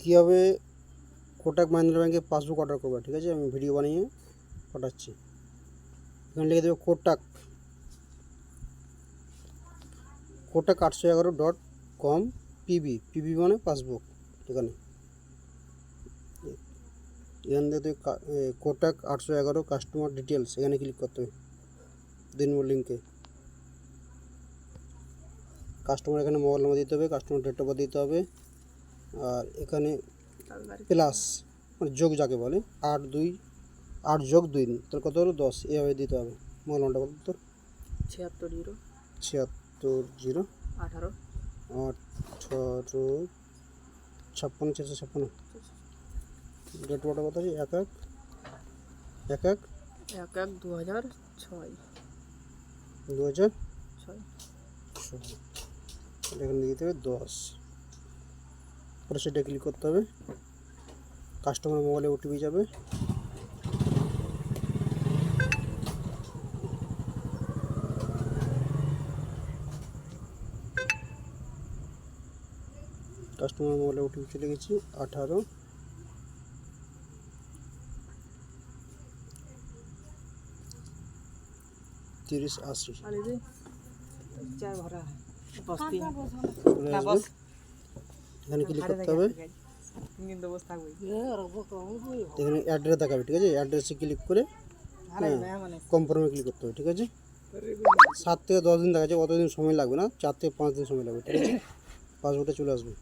কীভাবে কোটাক মাহিন্দ্রা ব্যাঙ্কে passbook order করবে, ঠিক আছে? আমি ভিডিও বানিয়ে পাঠাচ্ছি। এখানে লিখে দেবে কোটাক 811.com পিবি মানে পাসবুক। এখান থেকে কোটাক 811 কাস্টমার ডিটেলস, এখানে ক্লিক করতে হবে 2 নম্বর লিঙ্কে। কাস্টমার এখানে মোবাইল নাম্বার দিতে হবে, কাস্টমার ডেট অফ বার্থ দিতে হবে, আর এখানে প্লাস মানে যোগ যাকে বলে 8 যোগ 2 তাহলে কত হলো 10, এভাবে দিতে হবে। মোবাইল নাম্বারটা কত? 76 0 18 56 456। ডেট অফ বার্থ কত আছে? 1/1/2006। এখানে দিতে হবে 10। পরে সেটা ক্লিক করতে হবে। কাস্টমার মোবাইলে ওটিপি যাবে, কাস্টমার মোবাইলে ওটিপি চলে গেছে 18 30 80। এখানে ক্লিক করতে হবে, এখানে অ্যাড্রেস দেখাবে, ঠিক আছে? অ্যাড্রেসে ক্লিক করে কনফার্মে ক্লিক করতে হবে, ঠিক আছে? 7 থেকে 10 দিন দেখা যাচ্ছে, অতদিন সময় লাগবে না, 4 থেকে 5 দিন সময় লাগবে, ঠিক আছে? পাসবুকটা চলে আসবে।